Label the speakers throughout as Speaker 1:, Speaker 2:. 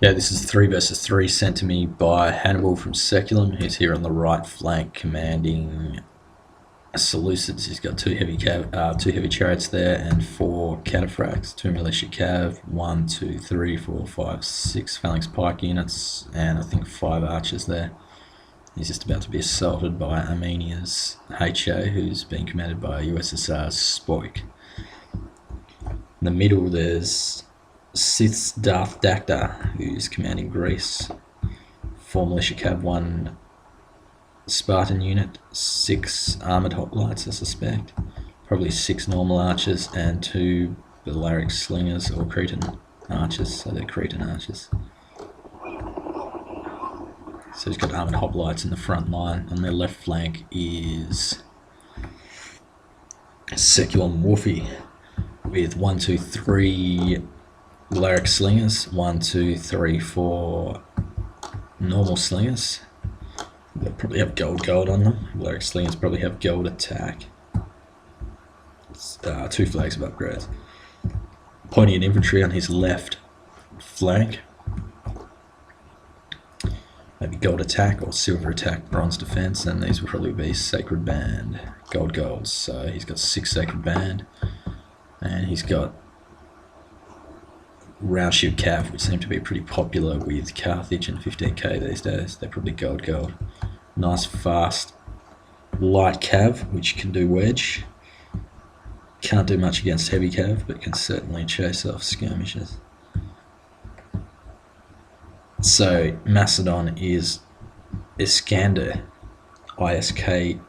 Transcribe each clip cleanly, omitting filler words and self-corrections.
Speaker 1: Yeah, this is 3 versus 3 sent to me by Hannibal from Seculum. He's here on the right flank commanding Seleucids. He's got two heavy chariots there and 4 cataphracts, 2 militia cav, 1, 2, 3, 4, 5, 6 phalanx pike units, and I think 5 archers there. He's just about to be assaulted by Armenia's HA, who's being commanded by USSR's Spoik. In the middle, there's Sith's Darth Dacta, who's commanding Greece. 4 militia cav, 1 Spartan unit, 6 armoured hoplites, I suspect. Probably 6 normal archers and 2 Balearic slingers or Cretan archers, so they're Cretan archers. So he's got armoured hoplites in the front line. On their left flank is Seculum Wolfie with 1, 2, 3 Balearic slingers, 1, 2, 3, 4 normal slingers. They'll probably have gold on them. Balearic slingers probably have gold attack. 2 flags of upgrades. Poignant infantry on his left flank. Maybe gold attack or silver attack, bronze defense, and these will probably be sacred band, gold. So he's got 6 sacred band, and he's got round shield cav, which seem to be pretty popular with Carthage and 15k these days. They're probably gold. Nice fast light cav, which can do wedge. Can't do much against heavy cav, but can certainly chase off skirmishes. So Macedon is Iskander, Iskender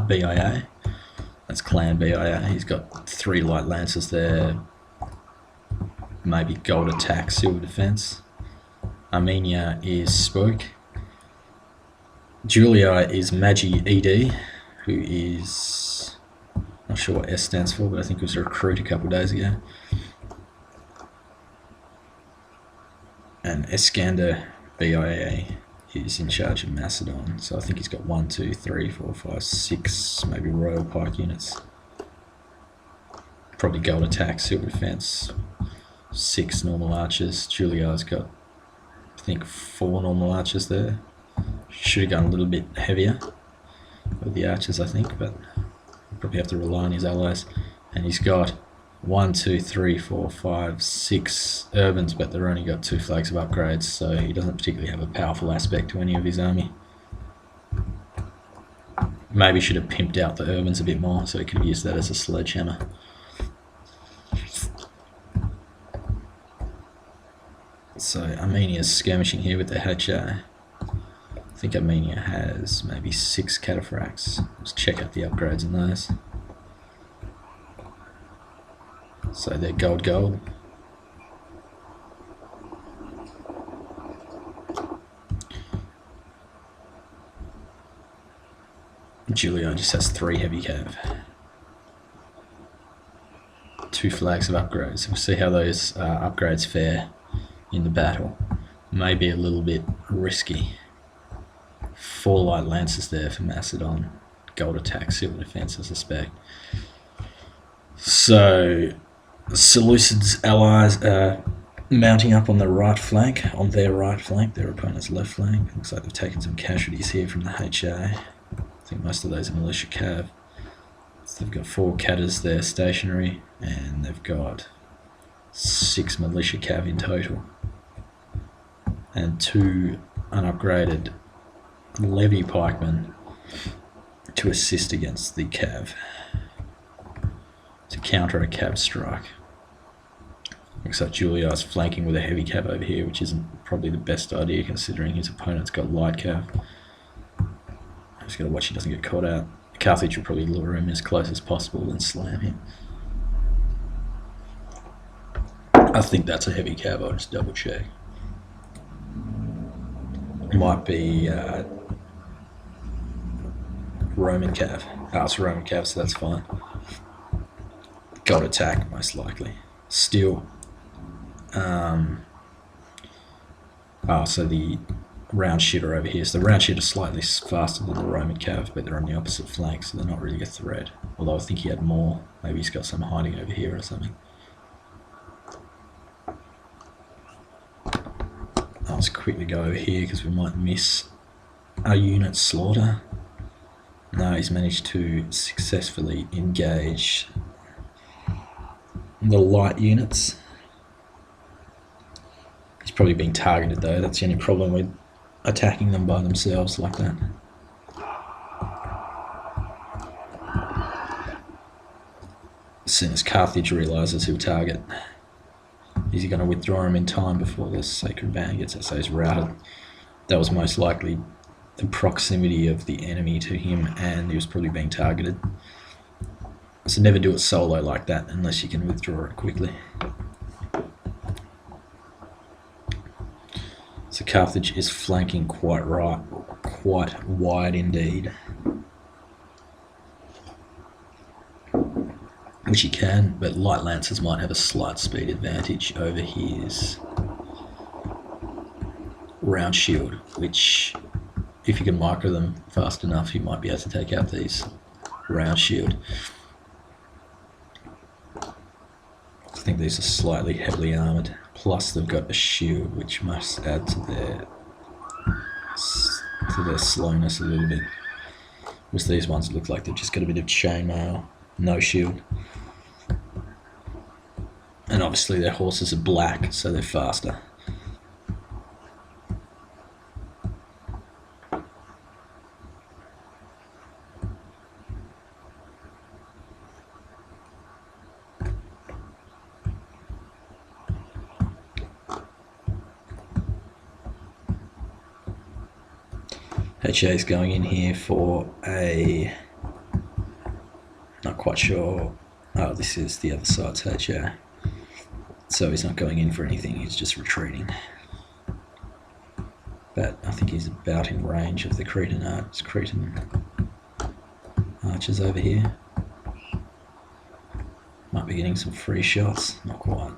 Speaker 1: BIA. That's clan BIA. He's got 3 light lancers there, maybe gold attack, silver defense. Armenia is Spoke. Julia is Magi ED, who is, not sure what S stands for, but I think it was a recruit a couple of days ago. And Iskander BIA is in charge of Macedon, so I think he's got 1, 2, 3, 4, 5, 6 maybe royal pike units. Probably gold attack, silver defense, 6 normal archers. Julia's got, I think, 4 normal archers there. Should have gone a little bit heavier with the archers, I think, but probably have to rely on his allies. And he's got 1, 2, 3, 4, 5, 6 urbans, but they've only got 2 flags of upgrades, so he doesn't particularly have a powerful aspect to any of his army. Maybe should have pimped out the urbans a bit more, so he could have used that as a sledgehammer. So Armenia's skirmishing here with the HA. I think Armenia has maybe 6 cataphracts. Let's check out the upgrades in those. So they're gold. Julia just has 3 heavy cav. 2 flags of upgrades. We'll see how those upgrades fare in the battle. Maybe a little bit risky. 4 light lancers there for Macedon. Gold attack, silver defense, I suspect. So Seleucids' allies are mounting up on the right flank, their opponent's left flank. Looks like they've taken some casualties here from the HA. I think most of those are militia cav. So they've got 4 catters there stationary, and they've got 6 militia cav in total. And 2 unupgraded levy pikemen to assist against the cav, to counter a cav strike. Looks like Julia's flanking with a heavy cav over here, which isn't probably the best idea considering his opponent's got light cav. Just gotta watch he doesn't get caught out. Carthage will probably lure him as close as possible and slam him. I think that's a heavy cav, I'll just double check. Might be Roman cav. It's Roman cav, so that's fine. Gold attack, most likely. Steel. So the round shit are over here. So the round shit are slightly faster than the Roman cav, but they're on the opposite flank, so they're not really a threat. Although I think he had more. Maybe he's got some hiding over here or something. I'll just quickly go over here because we might miss a unit slaughter. No, he's managed to successfully engage the light units. He's probably being targeted though, that's the only problem with attacking them by themselves like that. As soon as Carthage realises he'll target, is he going to withdraw him in time before the Sacred Band gets it? So he's routed. That was most likely the proximity of the enemy to him, and he was probably being targeted. So never do it solo like that unless you can withdraw it quickly. So Carthage is flanking quite wide indeed. Which he can, but light lancers might have a slight speed advantage over his round shield, which if you can micro them fast enough, you might be able to take out these round shield. I think these are slightly heavily armoured, plus they've got a shield which must add to their slowness a little bit. Whereas these ones look like they've just got a bit of chainmail, no shield. And obviously their horses are black, so they're faster. HA is going in here for a, not quite sure, oh this is the other side's HA. So he's not going in for anything, he's just retreating. But I think he's about in range of the Cretan archers over here. Might be getting some free shots, not quite.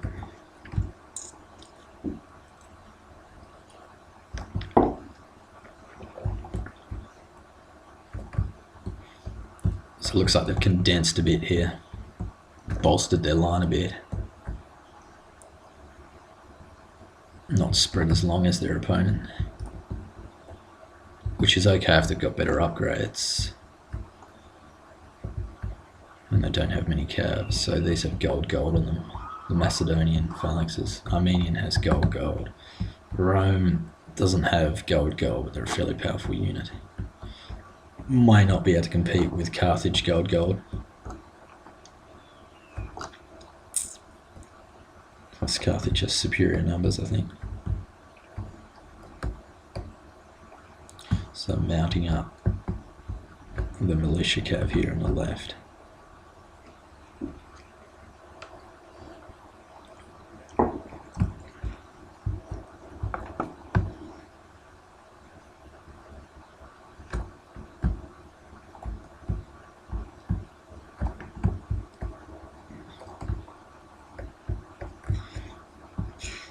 Speaker 1: So it looks like they've condensed a bit here, bolstered their line a bit. Not spread as long as their opponent, which is okay if they've got better upgrades. And they don't have many cabs, so these have gold on them. The Macedonian phalanxes. Armenian has gold. Rome doesn't have gold, but they're a fairly powerful unit. Might not be able to compete with Carthage gold. Plus Carthage has superior numbers, I think. So mounting up the militia cav here on the left.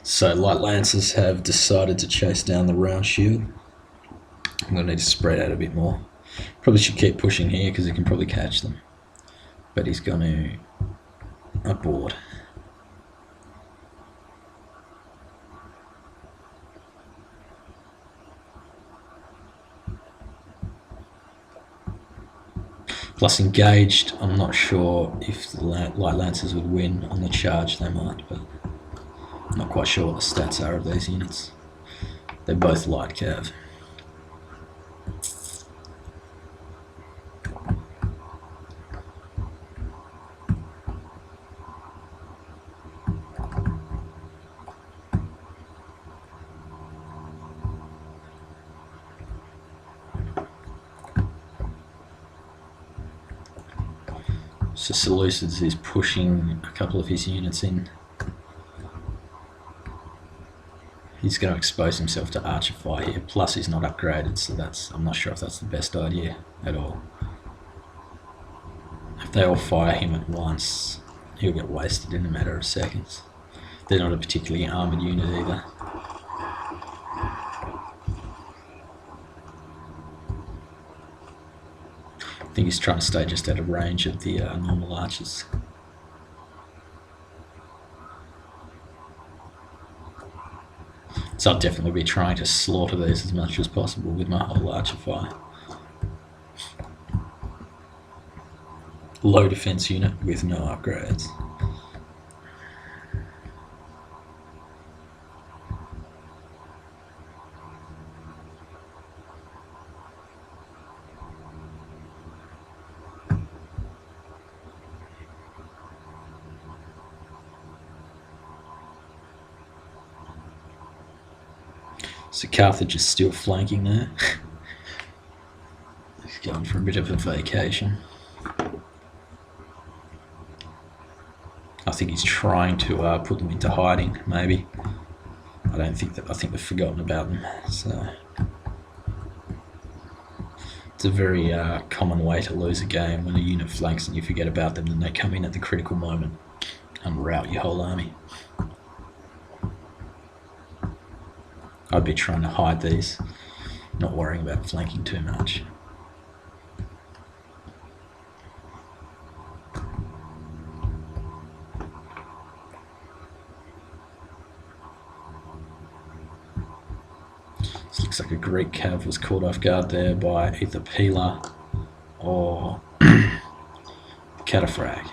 Speaker 1: So light lancers have decided to chase down the round shield. I'm going to need to spread out a bit more. Probably should keep pushing here because he can probably catch them. But he's going to abort. Plus engaged, I'm not sure if the light lancers would win. On the charge they might, but I'm not quite sure what the stats are of these units. They're both light cav. So Seleucids is pushing a couple of his units in. He's going to expose himself to archer fire here, plus he's not upgraded, so I'm not sure if that's the best idea at all. If they all fire him at once, he'll get wasted in a matter of seconds. They're not a particularly armoured unit either. I think he's trying to stay just out of range of the normal archers. So I'll definitely be trying to slaughter these as much as possible with my whole archer fire. Low defense unit with no upgrades. So Carthage is still flanking there. He's going for a bit of a vacation. I think he's trying to put them into hiding, maybe. I think they've forgotten about them. So it's a very common way to lose a game when a unit flanks and you forget about them, and they come in at the critical moment and rout your whole army. I'd be trying to hide these, not worrying about flanking too much. This looks like a Greek cav was caught off guard there by either Pila or Cataphrag.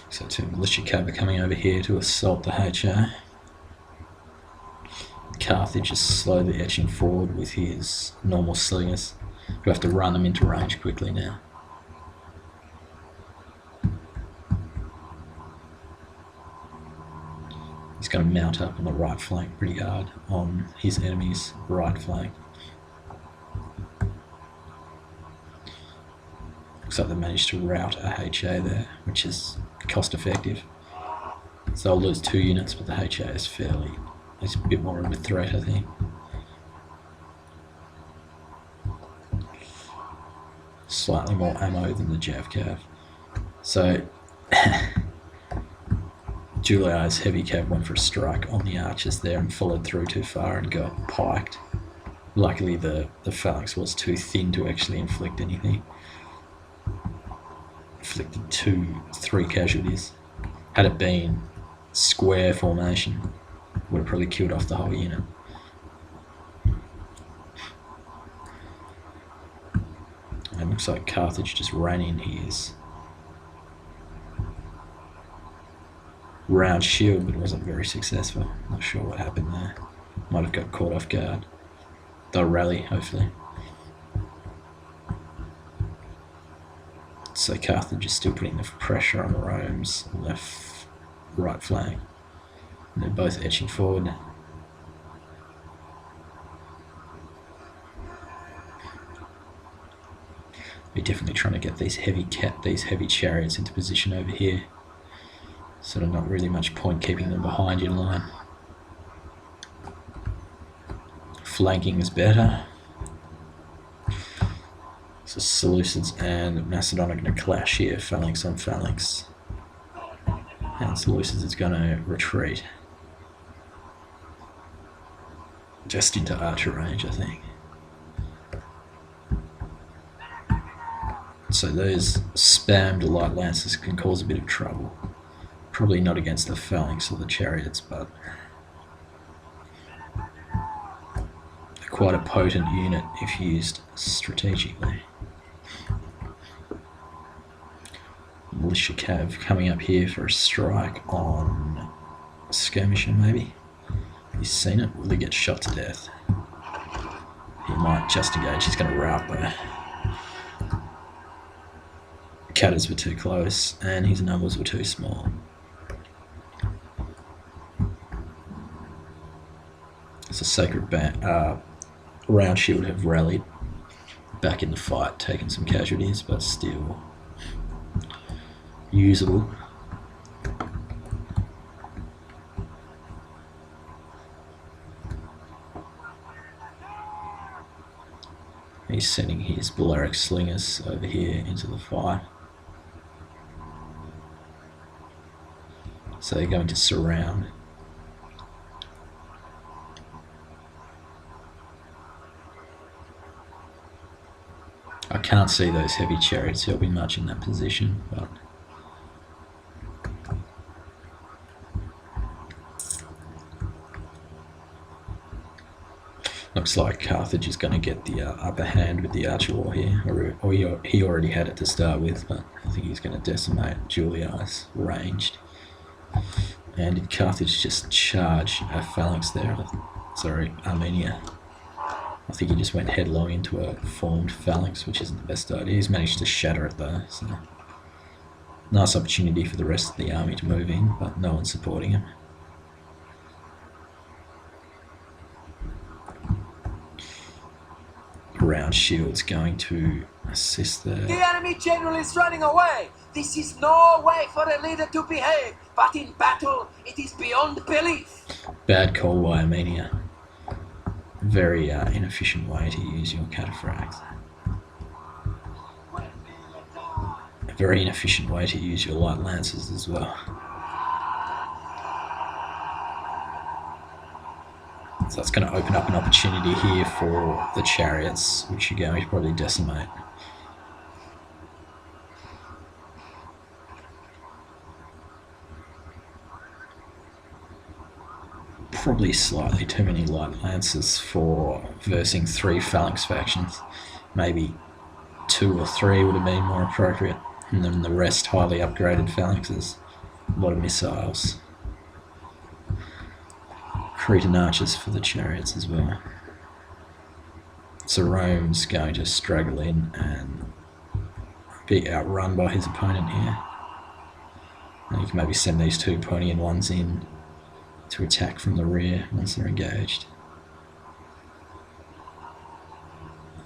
Speaker 1: So two militia cav are coming over here to assault the HA. Carthage is slowly edging forward with his normal slingers, who have to run them into range quickly now. He's going to mount up on the right flank pretty hard on his enemy's right flank. Looks like they managed to rout a HA there, which is cost effective. So they'll lose 2 units, but the HA is it's a bit more of a threat, I think. Slightly more ammo than the Jav Cav. So Julia's heavy cav went for a strike on the archers there and followed through too far and got piked. Luckily the phalanx was too thin to actually inflict anything. Inflicted 3 casualties. Had it been square formation, would have probably killed off the whole unit. And it looks like Carthage just ran in his round shield, but it wasn't very successful. Not sure what happened there. Might have got caught off guard. They'll rally, hopefully. So Carthage is still putting the pressure on Rome's right flank. And they're both edging forward. We're definitely trying to get these heavy chariots into position over here. Sort of not really much point keeping them behind in line. Flanking is better. So Seleucids and Macedon are going to clash here, phalanx on phalanx. And Seleucids is going to retreat. Just into archer range, I think. So those spammed light lancers can cause a bit of trouble. Probably not against the phalanx or the chariots, but quite a potent unit if used strategically. Militia cav coming up here for a strike on skirmisher, maybe. He's seen it. Will he get shot to death? He might just engage. He's going to rout though. Cutters were too close and his numbers were too small. So Sacred Round Shield have rallied back in the fight, taken some casualties, but still usable. He's sending his Balearic slingers over here into the fight. So they're going to surround. I can't see those heavy chariots helping much in that position, but looks like Carthage is going to get the upper hand with the archer war here, or he already had it to start with, but I think he's going to decimate Julia's ranged. And did Carthage just charge a phalanx there? Sorry, Armenia. I think he just went headlong into a formed phalanx, which isn't the best idea. He's managed to shatter it though, so nice opportunity for the rest of the army to move in, but no one's supporting him. Round shield's going to assist there.
Speaker 2: The enemy general is running away. This is no way for a leader to behave, but in battle it is beyond belief.
Speaker 1: Bad call by Armenia. Very inefficient way to use your cataphracts. A very inefficient way to use your light lances as well. So that's going to open up an opportunity here for the chariots, which are going to probably decimate. Probably slightly too many light lances for versing 3 phalanx factions. Maybe 2 or 3 would have been more appropriate, and then the rest highly upgraded phalanxes. A lot of missiles. Cretan archers for the chariots as well. So Rome's going to straggle in and be outrun by his opponent here. And you can maybe send these 2 Ponian ones in to attack from the rear once they're engaged.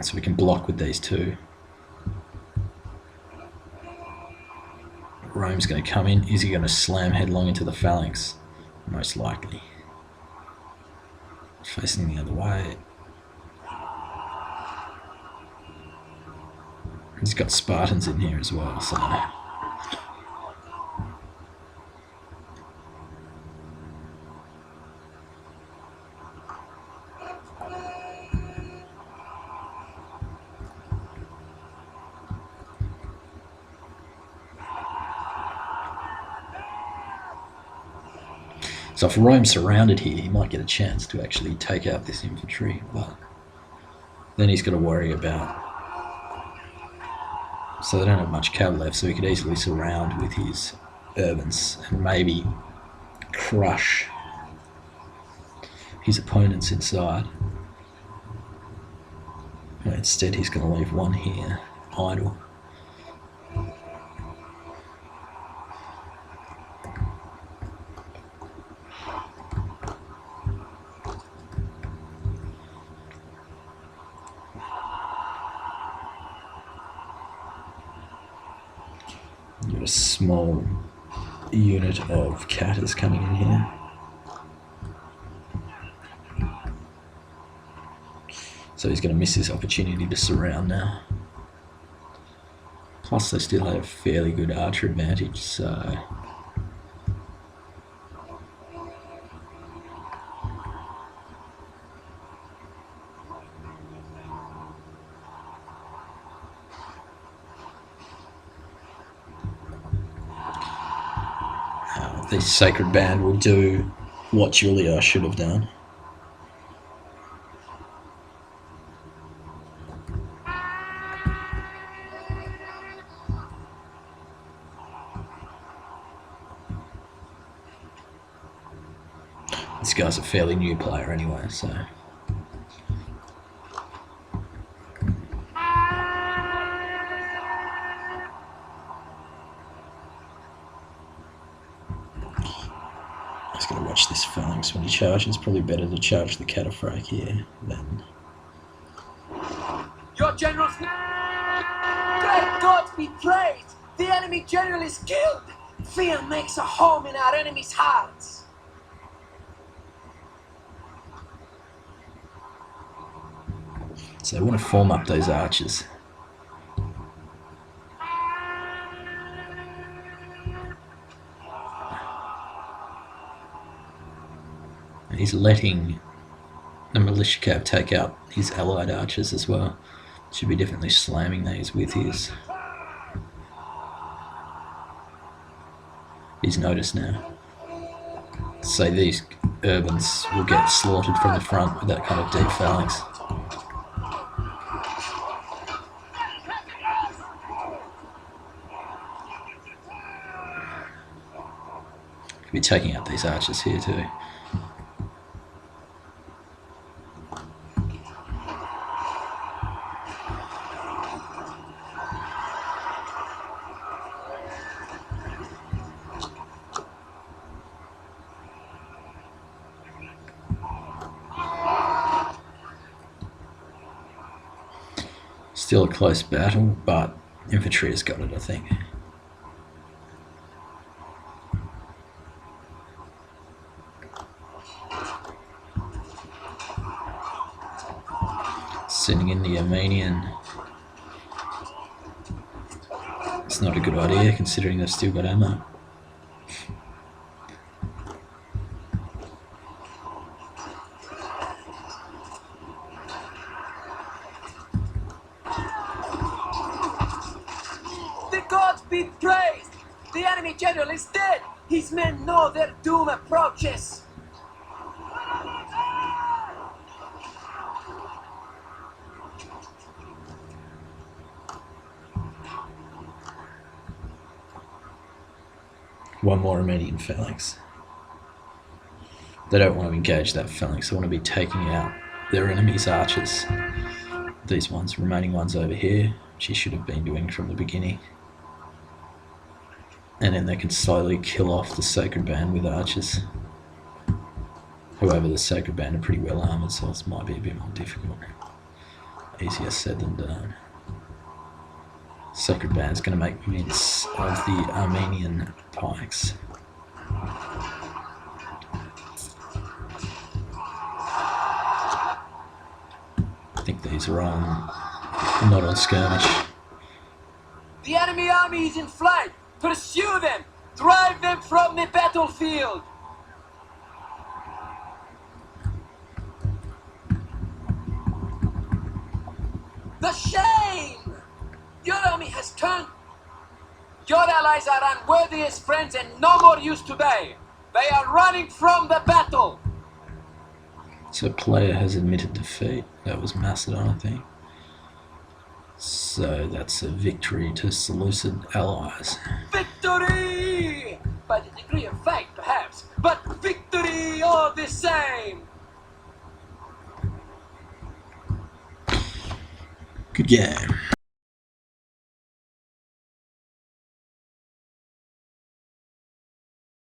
Speaker 1: So we can block with these 2. Rome's going to come in. Is he going to slam headlong into the phalanx? Most likely. Facing the other way. He's got Spartans in here as well, so if Rome's surrounded here, he might get a chance to actually take out this infantry, but then he's got to worry about... So they don't have much cav left, so he could easily surround with his urbans and maybe crush his opponents inside. But instead he's going to leave one here idle. A small unit of catters coming in here. So he's going to miss this opportunity to surround now. Plus they still have fairly good archer advantage, so... The Sacred Band will do what Julia should have done. This guy's a fairly new player anyway, so... He's going to watch this phalanx when he charges. Probably better to charge the cataphracts here than...
Speaker 2: Your general's... Great God be praised! The enemy general is killed! Fear makes a home in our enemies' hearts!
Speaker 1: So they want to form up those archers. And he's letting the militia cav take out his allied archers as well. Should be definitely slamming these with his notice now. So these urbans will get slaughtered from the front with that kind of deep phalanx. Could be taking out these archers here too. Still a close battle, but infantry has got it, I think. Sending in the Armenian. It's not a good idea considering they've still got ammo.
Speaker 2: The gods be praised! The enemy general is dead! His men know their doom approaches!
Speaker 1: One more Armenian phalanx. They don't want to engage that phalanx, they want to be taking out their enemy's archers. These remaining ones over here, which he should have been doing from the beginning. And then they can slowly kill off the Sacred Band with archers. However, the Sacred Band are pretty well armoured, so this might be a bit more difficult. Easier said than done. Sacred Band's going to make mince of the Armenian pikes. I think these are not on skirmish.
Speaker 2: The enemy army is in flight! Pursue them! Drive them from the battlefield! The shame! Your army has turned. Your allies are unworthy as friends and no more use today. They are running from the battle.
Speaker 1: So player has admitted defeat. That was Macedon, I think. So that's a victory to Seleucid allies.
Speaker 2: Victory! By the degree of fight, perhaps, but victory all the same.
Speaker 1: Good game.